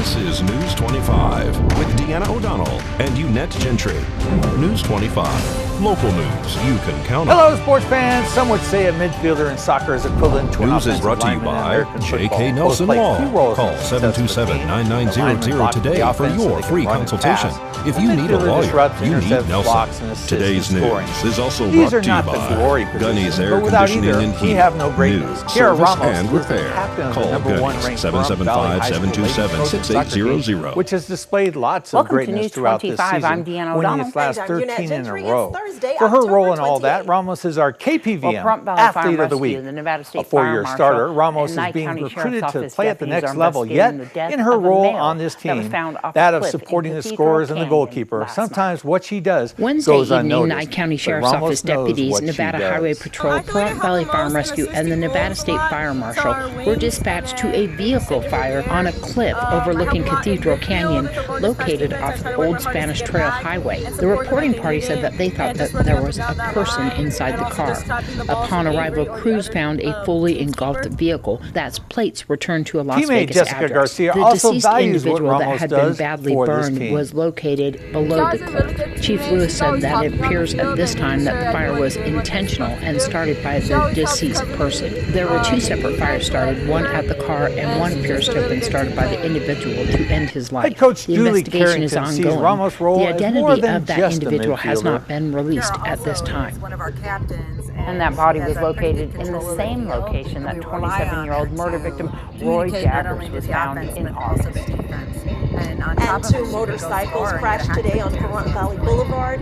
This is News 25 with Deanna O'Donnell and Unette Gentry. News 25, local news you can count on. Hello, sports fans. Some would say a midfielder in soccer is equivalent to an News is offensive brought to you lineman in by American J.K. football. Nelson Both play Law. key roles Call in the success of the team. The lineman 727-9900 blocks today the for offense so your they can free run and consultation. pass. If The you need a midfielder lawyer, disrupts, you need intercepts, blocks, and Nelson. assists Today's in scoring. news is also These brought are to you not the by glory Gunny's positions, Air but without Conditioning either, and we Heating. have no greatness. News, Kiara service, Ramos and is the repair. captain of Call the number one Gunny's ranked Pahrump Valley High School Lady Trojan soccer team, 727-727-6800. which has displayed lots of Welcome to greatness News throughout this 25. season, I'm Deanna winning O'Donnell. its last And I'm Unette 13 in a Gentry. row. It's Thursday, For her October role in all 28th. that, Ramos is our KPVM Pahrump Valley Athlete Fire of the Rescue, Week. the Nevada State A four-year Fire starter, Marshal, Ramos and is Nye being County recruited Sheriff's to Office play at the deputies next are level, investigating yet the death in her of a role male on this that was team, found off a that of cliff in supporting the Cathedral scorers and the Canyon goalkeeper. last Sometimes what she does Wednesday goes evening, unnoticed. Nye County but Sheriff's Ramos Office knows deputies, what she Nevada does. Highway Patrol, Pahrump Valley Fire Rescue, and the Nevada State Fire Marshal were dispatched to a vehicle fire on a cliff overlooking Cathedral Canyon, located off the Old Spanish Trail Highway. The reporting party said that they thought that there was a person inside the car. Upon arrival, crews found a fully engulfed vehicle. That's plates returned to a Las Teammate Vegas Jessica address. Garcia The also deceased values what individual that Ramos had been does badly for this burned team. was located below the cliff. Chief Lewis said that it appears at this time that the fire was intentional and started by the deceased person. There were two separate fires started, one at the car and one appears to have been started by the individual to end his life. Head coach The Julie investigation is Carrington sees ongoing. Ramos' role The as identity more than of that just a individual has midfielder. not been released at this time. One of our captains, And that body was located in the same location that 27-year-old murder victim Roy Jaggers was found in August. And two motorcycles crashed today on Pahrump Valley Boulevard.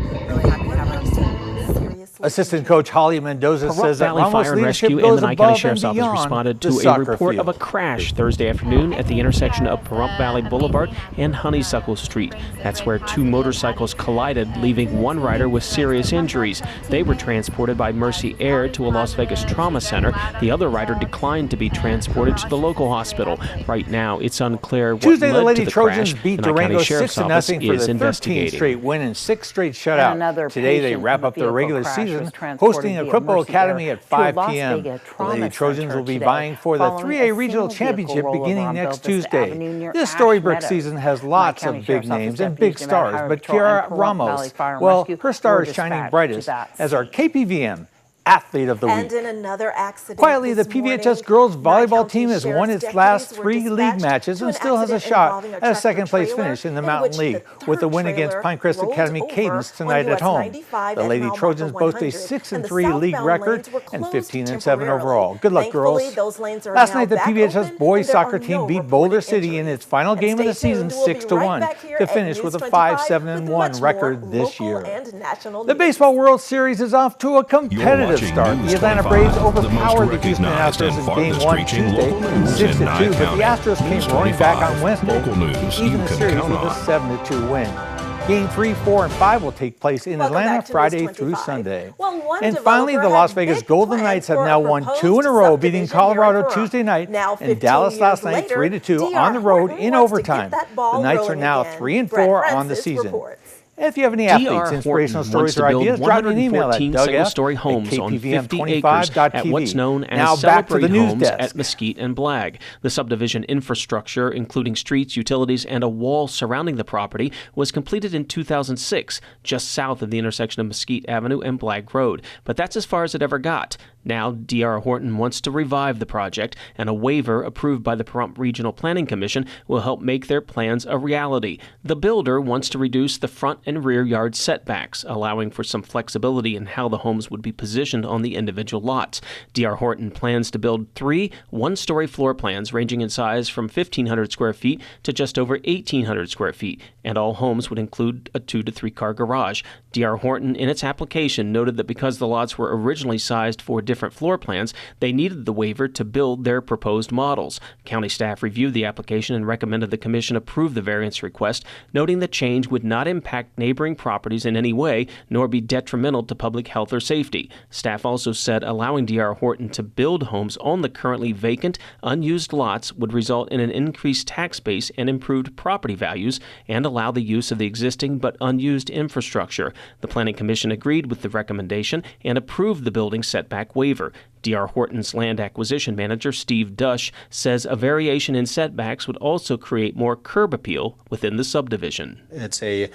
Assistant coach Holly Mendoza Pahrump says that Valley Ramos' Fire and leadership Rescue and goes the Nye County above and Sheriff's Office beyond responded the to a soccer report field. of a crash Thursday afternoon at the intersection of Pahrump Valley Boulevard and Honeysuckle Street. That's where two motorcycles collided, leaving one rider with serious injuries. They were transported by Mercy Air to a Las Vegas trauma center. The other rider declined to be transported to the local hospital. Right now, it's unclear what Tuesday, the led Lady to the Trojans crash. beat The Nye County Durango Sheriff's 6-0 Office for is the 13th investigating. straight win and 6th straight And shutout. another Today, they patient wrap in up the their vehicle regular crash season, was transported hosting via Equipo Mercy Academy Air at to 5 Las p.m. Vegas The Trauma Lady Trojans Center will be today, vying for the following 3A a Regional single Championship vehicle beginning rollover on next Belvista Tuesday. Avenue near This Ash Storybrooke Meadows. season has Nye lots County of big Sheriff's Office names and deputies, big Nevada stars, Highway but Patrol, and Kiara Pahrump Ramos, Valley Fire and well, Rescue her star were is shining dispatched brightest to that as our scene. KPVM Athlete of the And Week. in another accident Quietly, the this morning, PVHS girls Nye volleyball County team has won Sheriff's its last deputies were 3 league dispatched matches to and an still has a accident shot involving at a tractor second-place trailer finish in the in Mountain which League the with the third win against trailer Pinecrest rolled Academy over Cadence on tonight at US home. 95 The at Lady mile Trojans marker boast a 100, 6-3 and the league southbound record lanes were and closed 15-7 temporarily. overall. Good luck, Thankfully, girls. those lanes are Last now night, the back PVHS open, boys and there soccer are team no beat Boulder reported City in injuries. its final And game of the stay season tuned. We'll be 6-1 right back here to at finish News with a 25 5-7-1 with much record more this local year. and national The news. Baseball World Series is off to a You're competitive watching start. News The Atlanta 25, Braves the most overpowered the Houston recognized Astros and in farthest Game 1 reaching Tuesday, local news in 6-2, Nye but the County. Astros came News roaring back on 25, Wednesday local news to even you the can series count with a on. 7-2 win. Game 3, 4, and 5 will take place in Welcome Atlanta back to News Friday 25. through Sunday. Well, one And finally, the developer Las had Vegas big Golden plans Knights have for now a won proposed 2 in a row, beating subdivision here in Colorado Pahrump. Tuesday night Now, and 15 Dallas last years night later, 3-2 D.R. on the road Horton in wants to overtime. get that ball The Knights are rolling now again. 3 and Brett 4 on the Francis season. reports. If you have any D.R. athletes, inspirational Horton stories, wants or to build ideas, drop me an email at 114 Doug single-story F. homes at on 50 acres KPVM25.tv. at what's known as Now back to the Celebrate news Homes desk. at Mesquite and Blagg. The subdivision infrastructure, including streets, utilities, and a wall surrounding the property, was completed in 2006, just south of the intersection of Mesquite Avenue and Blagg Road. But that's as far as it ever got. Now, D.R. Horton wants to revive the project, and a waiver approved by the Pahrump Regional Planning Commission will help make their plans a reality. The builder wants to reduce the front and rear yard setbacks, allowing for some flexibility in how the homes would be positioned on the individual lots. D.R. Horton plans to build 3 one-story floor plans ranging in size from 1,500 square feet to just over 1,800 square feet, and all homes would include a 2 to 3 car garage. D.R. Horton, in its application, noted that because the lots were originally sized for different floor plans, they needed the waiver to build their proposed models. County staff reviewed the application and recommended the commission approve the variance request, noting the change would not impact neighboring properties in any way, nor be detrimental to public health or safety. Staff also said allowing D.R. Horton to build homes on the currently vacant, unused lots would result in an increased tax base and improved property values, and allow the use of the existing but unused infrastructure. The Planning Commission agreed with the recommendation and approved the building setback waiver. D.R. Horton's land acquisition manager, Steve Dush, says a variation in setbacks would also create more curb appeal within the subdivision. It's a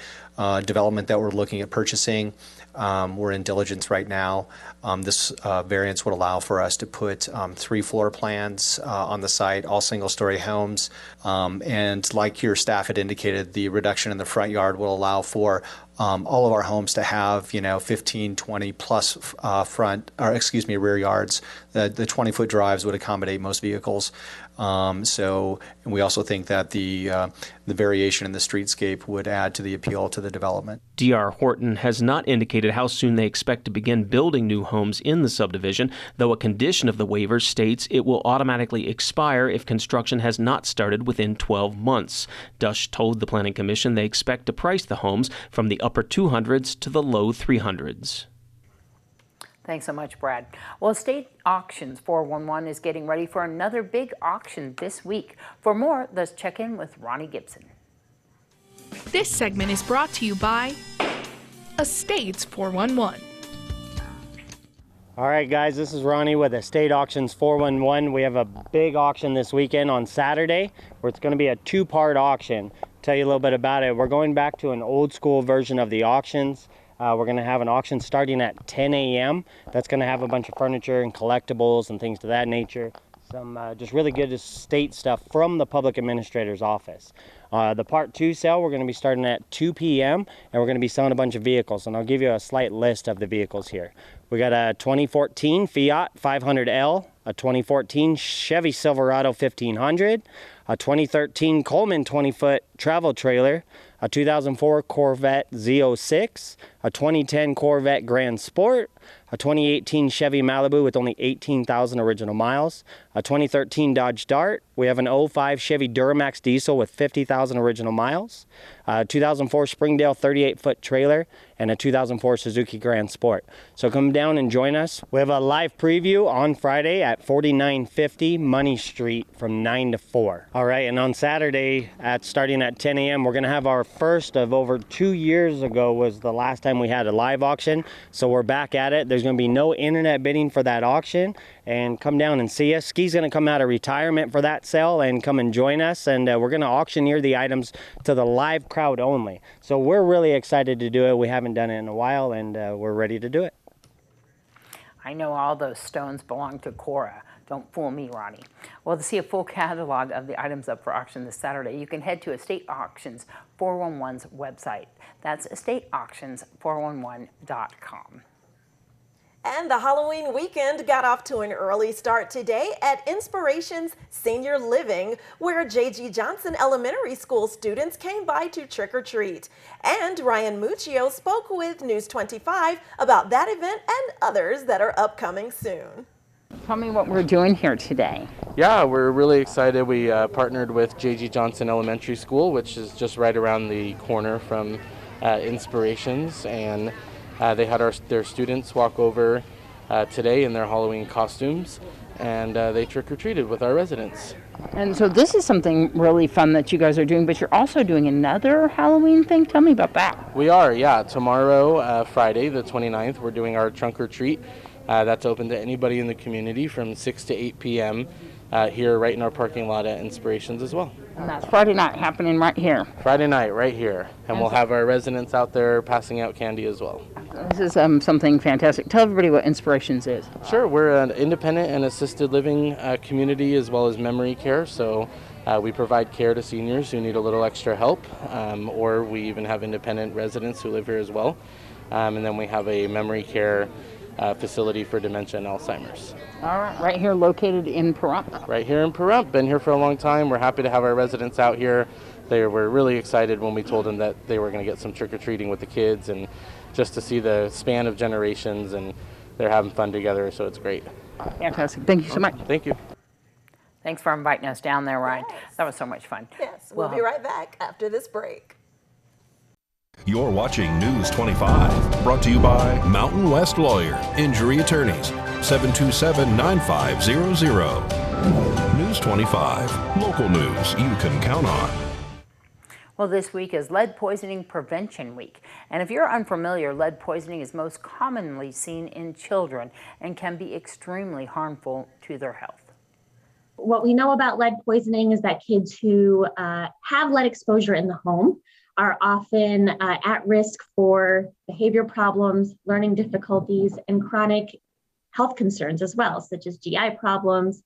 development that we're looking at purchasing. We're in diligence right now. This variance would allow for us to put 3 floor plans on the site, all single-story homes. And like your staff had indicated, the reduction in the front yard will allow for all of our homes to have, 15, 20 plus rear yards. The 20-foot drives would accommodate most vehicles. And we also think that the variation in the streetscape would add to the appeal to the development. D.R. Horton has not indicated how soon they expect to begin building new homes in the subdivision, though a condition of the waiver states it will automatically expire if construction has not started within 12 months. Dush told the Planning Commission they expect to price the homes from the upper 200s to the low 300s. Thanks so much, Brad. Well, State Auctions 411 is getting ready for another big auction this week. For more, let's check in with Ronnie Gibson. This segment is brought to you by Estates 411. All right, guys, this is Ronnie with Estate Auctions 411. We have a big auction this weekend on Saturday, where it's going to be a 2-part auction. Tell you a little bit about it. We're going back to an old school version of the auctions. We're going to have an auction starting at 10 a.m. That's going to have a bunch of furniture and collectibles and things to that nature. Some just really good estate stuff from the public administrator's office. The part 2 sale, we're going to be starting at 2 p.m. and we're going to be selling a bunch of vehicles, and I'll give you a slight list of the vehicles here. We got a 2014 Fiat 500L, a 2014 Chevy Silverado 1500, a 2013 Coleman 20-foot travel trailer, a 2004 Corvette Z06, a 2010 Corvette Grand Sport, a 2018 Chevy Malibu with only 18,000 original miles, a 2013 Dodge Dart. We have an 05 Chevy Duramax diesel with 50,000 original miles, a 2004 Springdale 38-foot trailer, and a 2004 Suzuki Grand Sport. So come down and join us. We have a live preview on Friday at 4950 Money Street from 9 to 4. All right, and on Saturday, starting at 10 a.m., we're going to have our first of over 2 years ago was the last time we had a live auction. So we're back at it. There's going to be no internet bidding for that auction. And come down and see us. Ski's going to come out of retirement for that sale and come and join us. And we're going to auctioneer the items to the live crowd only. So we're really excited to do it. We haven't done it in a while, and we're ready to do it. I know all those stones belong to Cora. Don't fool me, Ronnie. Well, to see a full catalog of the items up for auction this Saturday, you can head to Estate Auctions 411's website. That's estateauctions411.com. And the Halloween weekend got off to an early start today at Inspirations Senior Living, where J.G. Johnson Elementary School students came by to trick-or-treat. And Ryan Muccio spoke with News 25 about that event and others that are upcoming soon. Tell me what we're doing here today. Yeah, we're really excited. We partnered with J.G. Johnson Elementary School, which is just right around the corner from Inspirations, and they had their students walk over today in their Halloween costumes, and they trick-or-treated with our residents. And so this is something really fun that you guys are doing, but you're also doing another Halloween thing. Tell me about that. We are, yeah. Tomorrow, Friday, the 29th, we're doing our trunk-or-treat. That's open to anybody in the community from 6 to 8 p.m. Here right in our parking lot at Inspirations as well. And that's Friday night happening right here. Friday night right here. And we'll have our residents out there passing out candy as well. This is something fantastic. Tell everybody what Inspirations is. Sure. We're an independent and assisted living community as well as memory care. So we provide care to seniors who need a little extra help, or we even have independent residents who live here as well. And then we have a memory care facility for dementia and Alzheimer's. All right, right here located in Pahrump. Right here in Pahrump. Been here for a long time. We're happy to have our residents out here. They were really excited when we told them that they were going to get some trick-or-treating with the kids, and just to see the span of generations, and they're having fun together, so it's great. Fantastic. Thank you so much. Thank you. Thanks for inviting us down there, Ryan. Yes. That was so much fun. Yes, we'll be right back after this break. You're watching News 25, brought to you by Mountain West Lawyer, Injury Attorneys, 727-9500. News 25, local news you can count on. Well, this week is Lead Poisoning Prevention Week. And if you're unfamiliar, lead poisoning is most commonly seen in children and can be extremely harmful to their health. What we know about lead poisoning is that kids who have lead exposure in the home are often at risk for behavior problems, learning difficulties, and chronic health concerns as well, such as GI problems,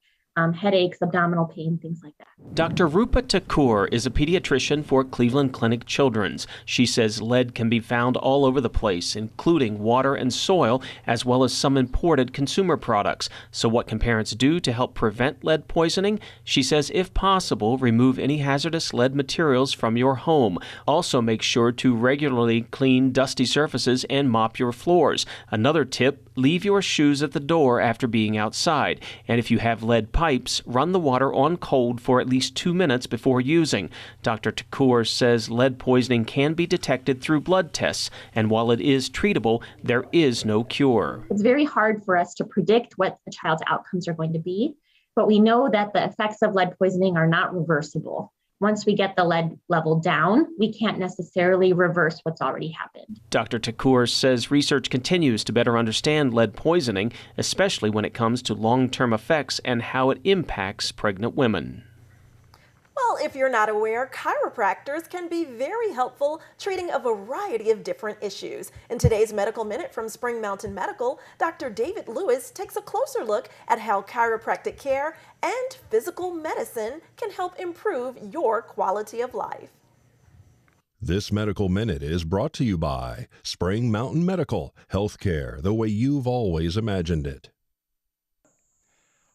headaches, abdominal pain, things like that. Dr. Rupa Thakur is a pediatrician for Cleveland Clinic Children's. She says lead can be found all over the place, including water and soil, as well as some imported consumer products. So what can parents do to help prevent lead poisoning? She says if possible, remove any hazardous lead materials from your home. Also make sure to regularly clean dusty surfaces and mop your floors. Another tip, leave your shoes at the door after being outside. And if you have lead pipes, run the water on cold for at least 2 minutes before using. Dr. Thakur says lead poisoning can be detected through blood tests, and while it is treatable, there is no cure. It's very hard for us to predict what a child's outcomes are going to be, but we know that the effects of lead poisoning are not reversible. Once we get the lead level down, we can't necessarily reverse what's already happened. Dr. Thakur says research continues to better understand lead poisoning, especially when it comes to long-term effects and how it impacts pregnant women. Well, if you're not aware, chiropractors can be very helpful treating a variety of different issues. In today's Medical Minute from Spring Mountain Medical, Dr. David Lewis takes a closer look at how chiropractic care and physical medicine can help improve your quality of life. This Medical Minute is brought to you by Spring Mountain Medical, healthcare the way you've always imagined it.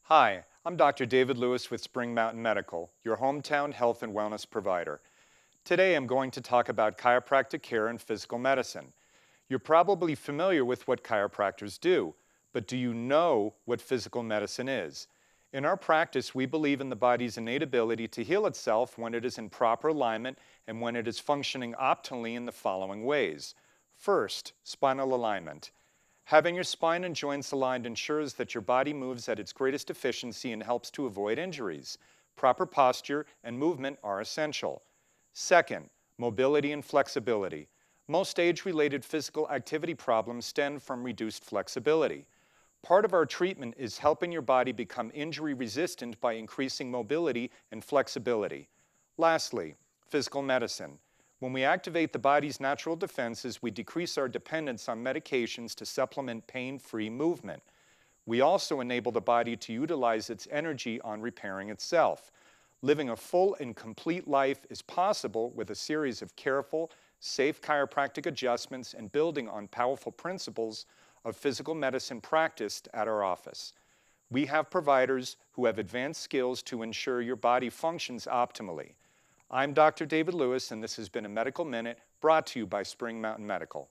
Hi, I'm Dr. David Lewis with Spring Mountain Medical, your hometown health and wellness provider. Today I'm going to talk about chiropractic care and physical medicine. You're probably familiar with what chiropractors do, but do you know what physical medicine is? In our practice, we believe in the body's innate ability to heal itself when it is in proper alignment and when it is functioning optimally in the following ways. First, spinal alignment. Having your spine and joints aligned ensures that your body moves at its greatest efficiency and helps to avoid injuries. Proper posture and movement are essential. Second, mobility and flexibility. Most age-related physical activity problems stem from reduced flexibility. Part of our treatment is helping your body become injury-resistant by increasing mobility and flexibility. Lastly, physical medicine. When we activate the body's natural defenses, we decrease our dependence on medications to supplement pain-free movement. We also enable the body to utilize its energy on repairing itself. Living a full and complete life is possible with a series of careful, safe chiropractic adjustments and building on powerful principles of physical medicine practiced at our office. We have providers who have advanced skills to ensure your body functions optimally. I'm Dr. David Lewis, and this has been a Medical Minute brought to you by Spring Mountain Medical.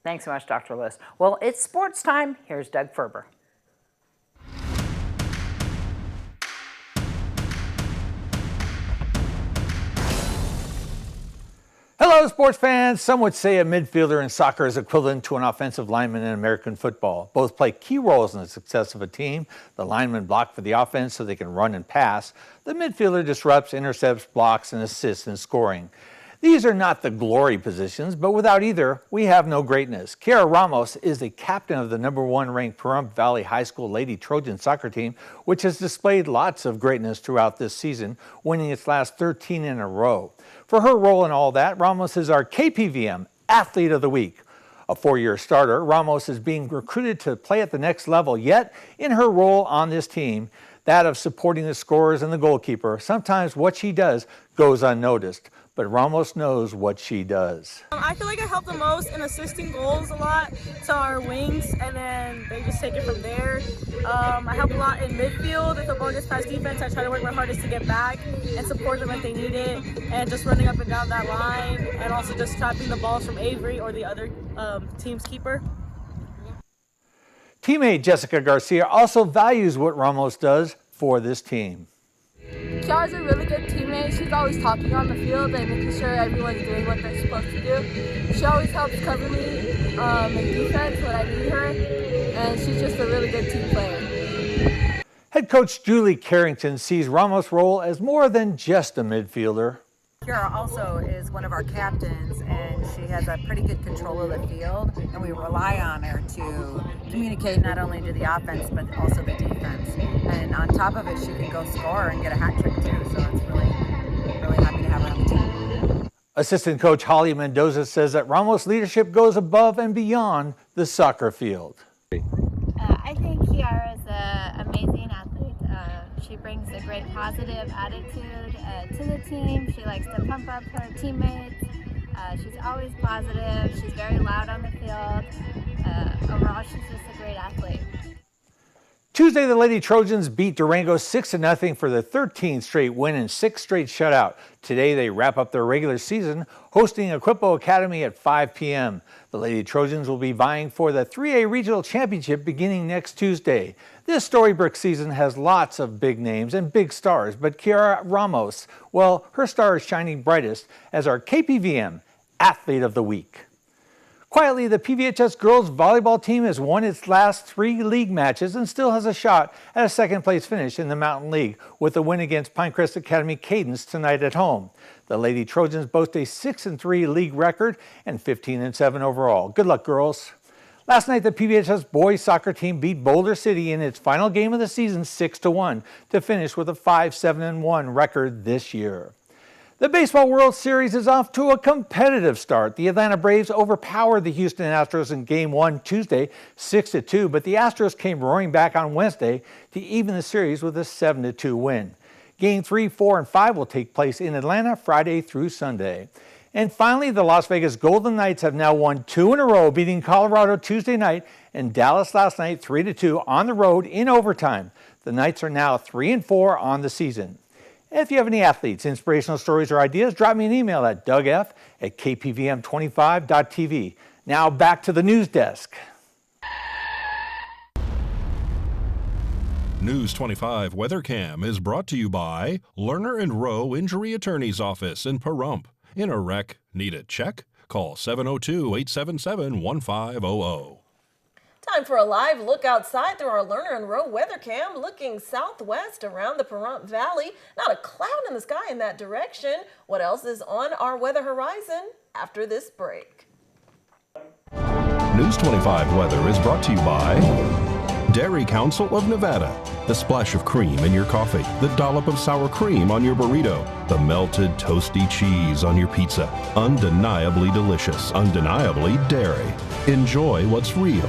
Thanks so much, Dr. Lewis. Well, it's sports time. Here's Doug Ferber. Hello, sports fans. Some would say a midfielder in soccer is equivalent to an offensive lineman in American football. Both play key roles in the success of a team. The linemen block for the offense so they can run and pass. The midfielder disrupts, intercepts, blocks, and assists in scoring. These are not the glory positions, but without either, we have no greatness. Kiara Ramos is the captain of the #1 ranked Pahrump Valley High School Lady Trojan soccer team, which has displayed lots of greatness throughout this season, winning its last 13 in a row. For her role in all that, Ramos is our KPVM Athlete of the Week. A 4-year starter, Ramos is being recruited to play at the next level, yet in her role on this team, that of supporting the scorers and the goalkeeper, sometimes what she does goes unnoticed. But Ramos knows what she does. I feel like I help the most in assisting goals a lot to our wings, and then they just take it from there. I help a lot in midfield. If the ball gets past defense, I try to work my hardest to get back and support them if they need it, and just running up and down that line, and also just trapping the balls from Avery or the other team's keeper. Teammate Jessica Garcia also values what Ramos does for this team. Kiara's a really good teammate. She's always talking on the field and making sure everyone's doing what they're supposed to do. She always helps cover me in defense when I need her, and she's just a really good team player. Head coach Julie Carrington sees Ramos' role as more than just a midfielder. Kiara also is one of our captains, and she has a pretty good control of the field, and we rely on her to communicate not only to the offense but also the defense. And on top of it, she can go score and get a hat trick too, so it's really happy to have her on the team. Assistant coach Holly Mendoza says that Ramos' leadership goes above and beyond the soccer field. I think Kiara is an amazing athlete. She brings a great positive attitude to the team. She likes to pump up her teammates. She's always positive. She's very loud on the field. Overall, she's just a great athlete. Tuesday, the Lady Trojans beat Durango 6-0 for the 13th straight win and 6th straight shutout. Today, they wrap up their regular season, hosting Equipo Academy at 5 p.m. The Lady Trojans will be vying for the 3A Regional Championship beginning next Tuesday. This Storybrooke season has lots of big names and big stars, but Kiara Ramos, well, her star is shining brightest as our KPVM Athlete of the Week. Quietly, the PVHS girls volleyball team has won its last 3 league matches and still has a shot at a second-place finish in the Mountain League with a win against Pinecrest Academy Cadence tonight at home. The Lady Trojans boast a 6-3 league record and 15-7 overall. Good luck, girls. Last night, the PVHS boys soccer team beat Boulder City in its final game of the season 6-1 to finish with a 5-7-1 record this year. The Baseball World Series is off to a competitive start. The Atlanta Braves overpowered the Houston Astros in Game 1 Tuesday, 6-2, but the Astros came roaring back on Wednesday to even the series with a 7-2 win. Game 3, 4, and 5 will take place in Atlanta Friday through Sunday. And finally, the Las Vegas Golden Knights have now won 2 in a row, beating Colorado Tuesday night and Dallas last night 3-2 on the road in overtime. The Knights are now 3-4 on the season. If you have any athletes, inspirational stories, or ideas, drop me an email at dougf@kpvm25.tv. Now back to the news desk. News 25 WeatherCam is brought to you by Lerner and Rowe Injury Attorney's Office in Pahrump. In a wreck, need a check? Call 702-877-1500. Time for a live look outside through our Lerner and Rowe weather cam, looking southwest around the Pahrump Valley. Not a cloud in the sky in that direction. What else is on our weather horizon after this break? News 25 weather is brought to you by Dairy Council of Nevada. The splash of cream in your coffee, the dollop of sour cream on your burrito, the melted toasty cheese on your pizza. Undeniably delicious, undeniably dairy. Enjoy what's real.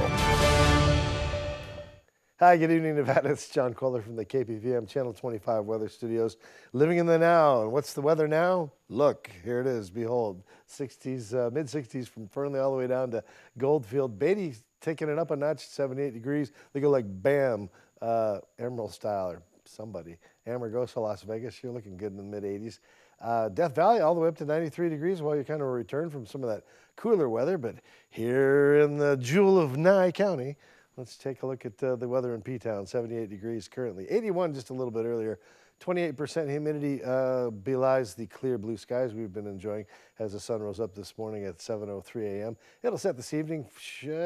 Hi, good evening, Nevada. It's John Kohler from the KPVM Channel 25 Weather Studios. Living in the now. And what's the weather now? Look, here it is. Behold, 60s, mid-60s from Fernley all the way down to Goldfield. Beatty taking it up a notch, 78 degrees. They go like bam, Emerald style or somebody. Amargosa, Las Vegas, you're looking good in the mid-80s. Death Valley all the way up to 93 degrees while you kind of return from some of that cooler weather. But here in the jewel of Nye County, let's take a look at the weather in P-Town, 78 degrees currently. 81 just a little bit earlier. 28% humidity belies the clear blue skies we've been enjoying as the sun rose up this morning at 7:03 a.m. It'll set this evening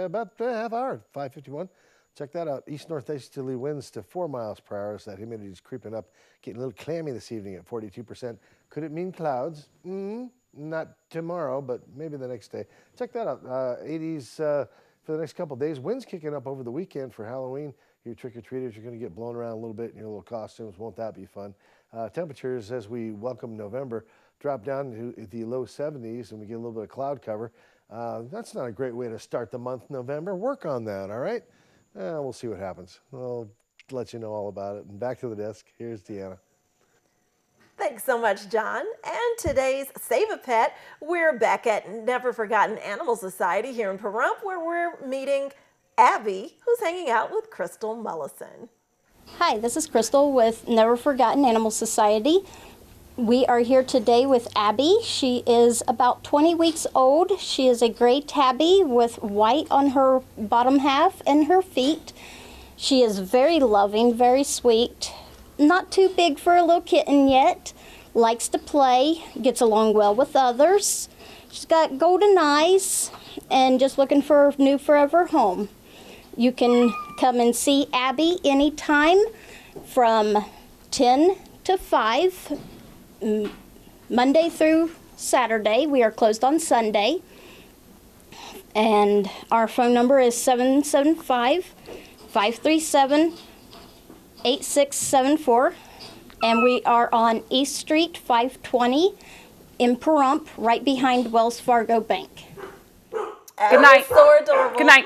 about a half hour, 5:51. Check that out. East-northeasterly winds to 4 miles per hour as that humidity is creeping up, getting a little clammy this evening at 42%. Could it mean clouds? Not tomorrow, but maybe the next day. Check that out. 80s for the next couple of days. Winds kicking up over the weekend for Halloween. Your trick-or-treaters are going to get blown around a little bit in your little costumes. Won't that be fun? Temperatures, as we welcome November, drop down to the low 70s, and we get a little bit of cloud cover. That's not a great way to start the month, November. Work on that, all right? We'll see what happens. I'll let you know all about it. And back to the desk. Here's Deanna. Thanks so much, John. And today's Save a Pet, we're back at Never Forgotten Animal Society here in Pahrump, where we're meeting Abby, who's hanging out with Crystal Mullison. Hi, this is Crystal with Never Forgotten Animal Society. We are here today with Abby. She is about 20 weeks old. She is a gray tabby with white on her bottom half and her feet. She is very loving, very sweet. Not too big for a little kitten yet. Likes to play, gets along well with others. She's got golden eyes and just looking for a new forever home. You can come and see Abby anytime from 10 to 5, Monday through Saturday. We are closed on Sunday. And our phone number is 775-537-8674. And we are on East Street 520 in Pahrump, right behind Wells Fargo Bank. Good night. So adorable. Good night.